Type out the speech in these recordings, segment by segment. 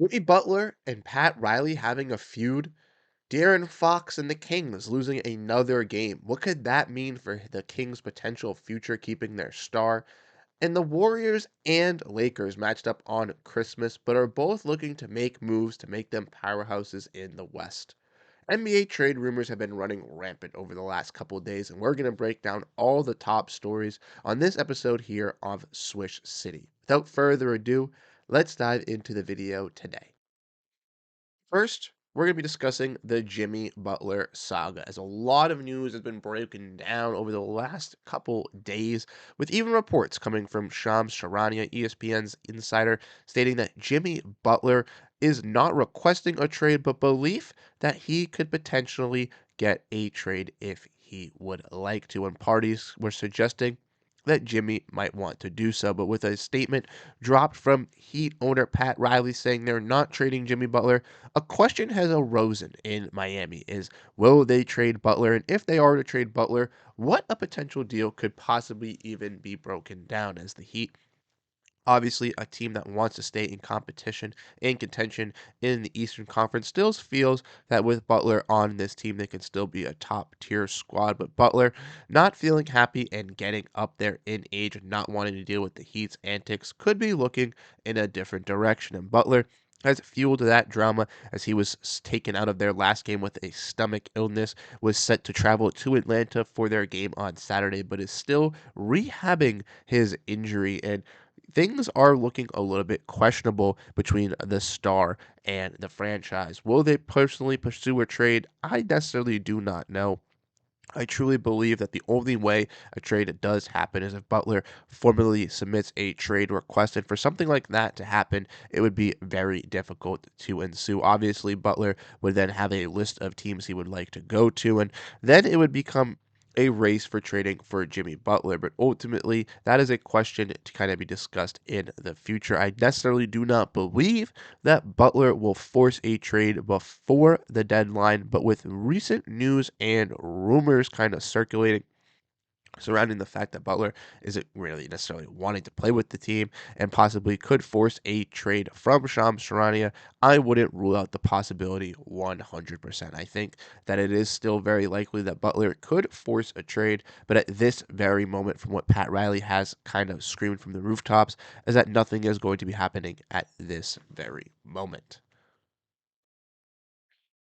Jimmy Butler and Pat Riley having a feud. De'Aaron Fox and the Kings losing another game. What could that mean for the Kings' potential future keeping their star? And the Warriors and Lakers matched up on Christmas, but are both looking to make moves to make them powerhouses in the West. NBA trade rumors have been running rampant over the last couple of days, and we're going to break down all the top stories on this episode here of Swish City. Without further ado, let's dive into the video today. First, we're going to be discussing the Jimmy Butler saga, as a lot of news has been broken down over the last couple days, with even reports coming from Shams Charania, ESPN's insider, stating that Jimmy Butler is not requesting a trade, but belief that he could potentially get a trade if he would like to. And parties were suggesting that Jimmy might want to do so, but with a statement dropped from Heat owner Pat Riley saying they're not trading Jimmy Butler, a question has arisen in Miami is will they trade Butler? And if they are to trade Butler, what a potential deal could possibly even be broken down as the Heat obviously a team that wants to stay in competition in contention in the Eastern Conference still feels that with Butler on this team they can still be a top tier squad, but Butler not feeling happy and getting up there in age and not wanting to deal with the Heat's antics could be looking in a different direction, and Butler has fueled that drama as he was taken out of their last game with a stomach illness, was set to travel to Atlanta for their game on Saturday, but is still rehabbing his injury, and things are looking a little bit questionable between the star and the franchise. Will they personally pursue a trade? I necessarily do not know. I truly believe that the only way a trade does happen is if Butler formally submits a trade request. And for something like that to happen, it would be very difficult to ensue. Obviously, Butler would then have a list of teams he would like to go to, and then it would become a race for trading for Jimmy Butler. But ultimately, that is a question to kind of be discussed in the future. I necessarily do not believe that Butler will force a trade before the deadline, but with recent news and rumors kind of circulating surrounding the fact that Butler isn't really necessarily wanting to play with the team and possibly could force a trade from Shams Charania, I wouldn't rule out the possibility 100%. I think that it is still very likely that Butler could force a trade, but at this very moment, from what Pat Riley has kind of screamed from the rooftops, is that nothing is going to be happening at this very moment.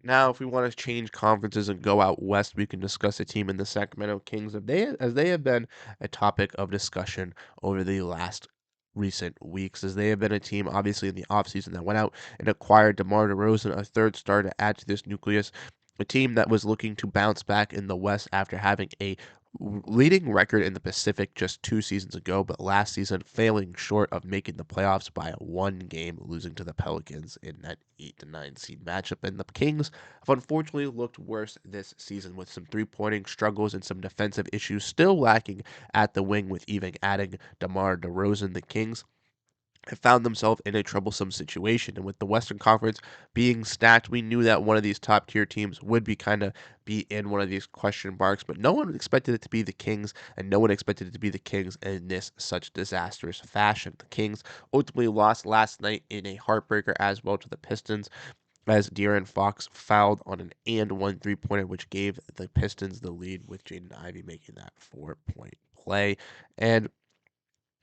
Now, if we want to change conferences and go out west, we can discuss a team in the Sacramento Kings as they have been a topic of discussion over the last recent weeks, as they have been a team obviously in the offseason that went out and acquired DeMar DeRozan, a third star to add to this nucleus, a team that was looking to bounce back in the West after having a leading record in the Pacific just 2 seasons ago, but last season failing short of making the playoffs by one game, losing to the Pelicans in that 8 to 9 seed matchup. And the Kings have unfortunately looked worse this season with some three-pointing struggles and some defensive issues still lacking at the wing, with even adding DeMar DeRozan. The Kings have found themselves in a troublesome situation. And with the Western Conference being stacked, we knew that one of these top tier teams would be in one of these question marks, but no one expected it to be the Kings, and no one expected it to be the Kings in this such disastrous fashion. The Kings ultimately lost last night in a heartbreaker as well to the Pistons, as De'Aaron Fox fouled on an and one three-pointer, which gave the Pistons the lead, with Jaden Ivey making that 4-point play. And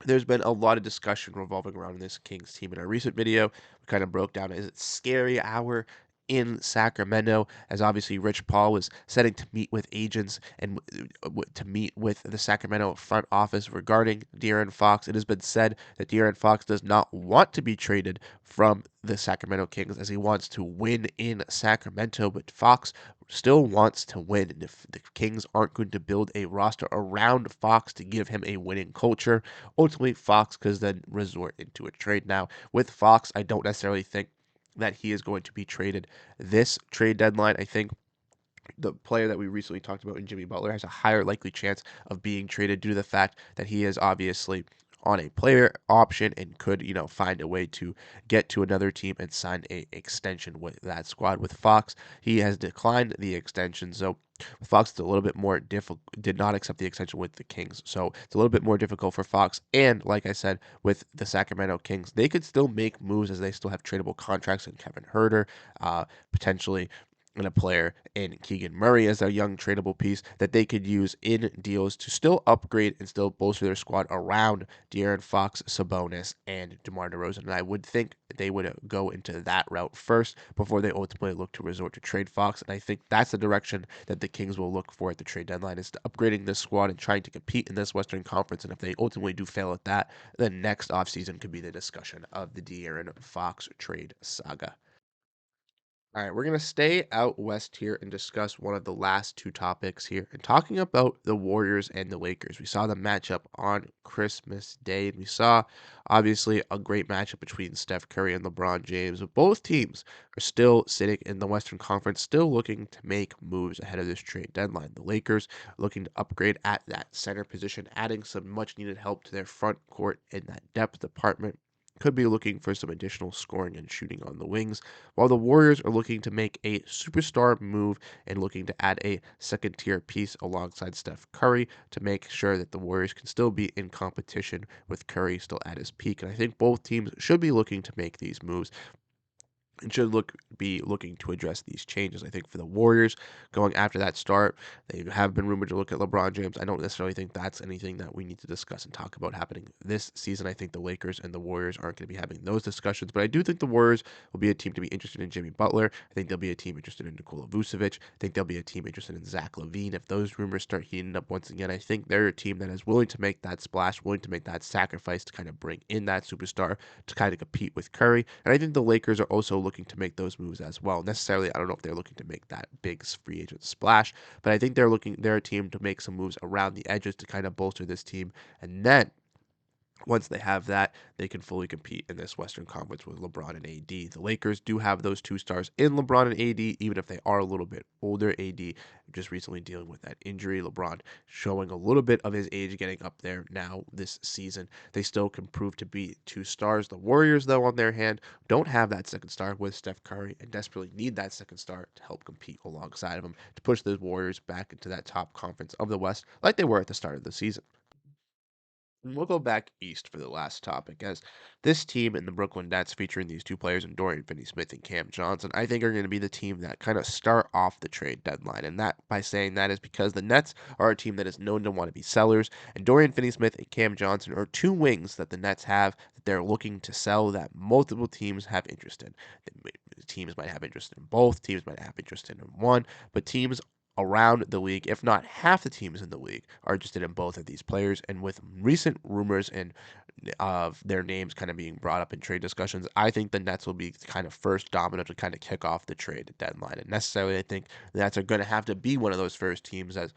there's been a lot of discussion revolving around this Kings team. In our recent video, we kind of broke down, is it scary hour in Sacramento, as obviously Rich Paul was setting to meet with agents and to meet with the Sacramento front office regarding De'Aaron Fox. It has been said that De'Aaron Fox does not want to be traded from the Sacramento Kings, as he wants to win in Sacramento, but Fox still wants to win. And if the Kings aren't going to build a roster around Fox to give him a winning culture, ultimately Fox could then resort into a trade. Now, with Fox, I don't necessarily think that he is going to be traded this trade deadline. I think the player that we recently talked about in Jimmy Butler has a higher likely chance of being traded due to the fact that he is obviously on a player option and could, find a way to get to another team and sign a extension with that squad. With Fox, he has declined the extension, so with Fox, it's a little bit more difficult. Did not accept the extension with the Kings, so it's a little bit more difficult for Fox. And like I said, with the Sacramento Kings, they could still make moves as they still have tradable contracts in Kevin Herter, potentially and a player in Keegan Murray as a young tradable piece that they could use in deals to still upgrade and still bolster their squad around De'Aaron Fox, Sabonis, and DeMar DeRozan. And I would think they would go into that route first before they ultimately look to resort to trade Fox. And I think that's the direction that the Kings will look for at the trade deadline is to upgrading this squad and trying to compete in this Western Conference. And if they ultimately do fail at that, then next offseason could be the discussion of the De'Aaron Fox trade saga. All right, we're going to stay out west here and discuss one of the last two topics here. And talking about the Warriors and the Lakers. We saw the matchup on Christmas Day, and we saw obviously a great matchup between Steph Curry and LeBron James. But both teams are still sitting in the Western Conference, still looking to make moves ahead of this trade deadline. The Lakers looking to upgrade at that center position, adding some much needed help to their front court in that depth department. Could be looking for some additional scoring and shooting on the wings, while the Warriors are looking to make a superstar move and looking to add a second tier piece alongside Steph Curry to make sure that the Warriors can still be in competition with Curry still at his peak. And I think both teams should be looking to make these moves and should be looking to address these changes. I think for the Warriors going after that start, they have been rumored to look at LeBron James. I don't necessarily think that's anything that we need to discuss and talk about happening this season. I think the Lakers and the Warriors aren't going to be having those discussions, but I do think the Warriors will be a team to be interested in Jimmy Butler. I think they'll be a team interested in Nikola Vucevic. I think they'll be a team interested in Zach LaVine. If those rumors start heating up once again, I think they're a team that is willing to make that splash, willing to make that sacrifice to kind of bring in that superstar to kind of compete with Curry. And I think the Lakers are also looking to make those moves as well. Necessarily, I don't know if they're looking to make that big free agent splash, but I think they're a team to make some moves around the edges to kind of bolster this team. And then once they have that, they can fully compete in this Western Conference with LeBron and AD. The Lakers do have those two stars in LeBron and AD, even if they are a little bit older. AD just recently dealing with that injury. LeBron showing a little bit of his age getting up there now this season. They still can prove to be two stars. The Warriors, though, on their hand, don't have that second star with Steph Curry and desperately need that second star to help compete alongside of him to push those Warriors back into that top conference of the West like they were at the start of the season. And we'll go back east for the last topic, as this team in the Brooklyn Nets, featuring these two players in Dorian Finney-Smith and Cam Johnson, I think are going to be the team that kind of start off the trade deadline. And that, by saying that, is because the Nets are a team that is known to want to be sellers, and Dorian Finney-Smith and Cam Johnson are two wings that the Nets have that they're looking to sell that multiple teams have interest in. Teams might have interest in both, teams might have interest in one, but teams around the league, if not half the teams in the league, are interested in both of these players. And with recent rumors and of their names kind of being brought up in trade discussions, I think the Nets will be kind of first domino to kind of kick off the trade deadline. And necessarily, I think the Nets are going to have to be one of those first teams, as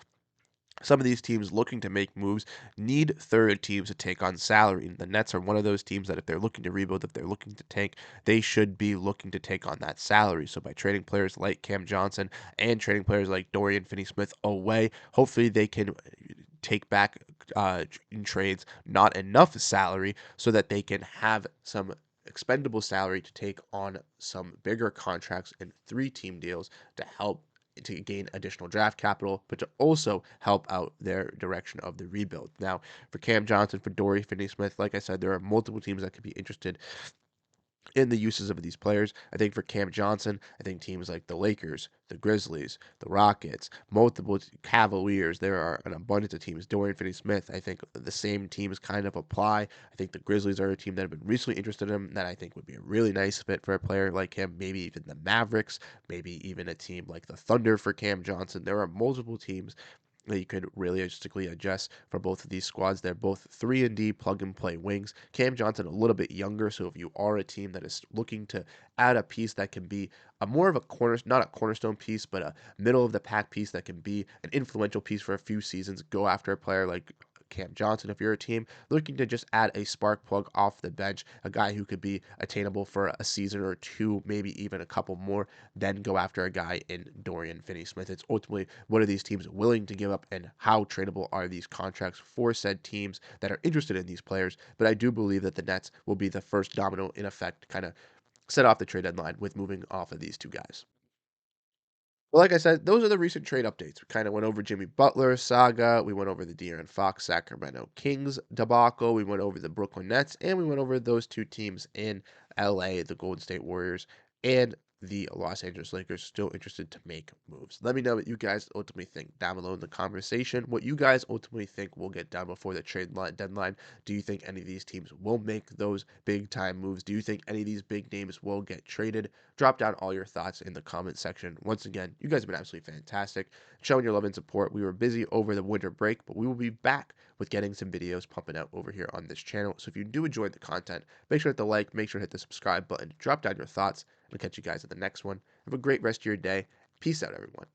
some of these teams looking to make moves need third teams to take on salary. And the Nets are one of those teams that if they're looking to rebuild, if they're looking to tank, they should be looking to take on that salary. So by trading players like Cam Johnson and trading players like Dorian Finney-Smith away, hopefully they can take back in trades not enough salary so that they can have some expendable salary to take on some bigger contracts and three-team deals to help to gain additional draft capital, but to also help out their direction of the rebuild. Now, for Cam Johnson, for Dory Finney-Smith, like I said, there are multiple teams that could be interested in the uses of these players. I think for Cam Johnson, I think teams like the Lakers, the Grizzlies, the Rockets, multiple Cavaliers, there are an abundance of teams. Dorian Finney-Smith, I think the same teams kind of apply. I think the Grizzlies are a team that have been recently interested in him that I think would be a really nice fit for a player like him. Maybe even the Mavericks, maybe even a team like the Thunder for Cam Johnson. There are multiple teams that you could realistically adjust for both of these squads. They're both 3-and-D plug-and-play wings. Cam Johnson a little bit younger, so if you are a team that is looking to add a piece that can be a more of a not a cornerstone piece, but a middle of the pack piece that can be an influential piece for a few seasons, go after a player like Cam Johnson. If you're a team looking to just add a spark plug off the bench, a guy who could be attainable for a season or two, maybe even a couple more, then go after a guy in Dorian Finney-Smith. It's ultimately what are these teams willing to give up and how tradable are these contracts for said teams that are interested in these players. But I do believe that the Nets will be the first domino in effect, kind of set off the trade deadline with moving off of these two guys. Well, like I said, those are the recent trade updates. We kind of went over Jimmy Butler saga. We went over the De'Aaron Fox Sacramento Kings debacle. We went over the Brooklyn Nets, and we went over those two teams in LA, the Golden State Warriors, and the Los Angeles Lakers still interested to make moves. Let me know what you guys ultimately think down below in the conversation. What you guys ultimately think will get done before the deadline. Do you think any of these teams will make those big time moves? Do you think any of these big names will get traded? Drop down all your thoughts in the comment section. Once again, you guys have been absolutely fantastic, showing your love and support. We were busy over the winter break, but we will be back with getting some videos pumping out over here on this channel. So if you do enjoy the content, make sure to hit the like, make sure to hit the subscribe button, drop down your thoughts, and I'll catch you guys at the next one. Have a great rest of your day. Peace out, everyone.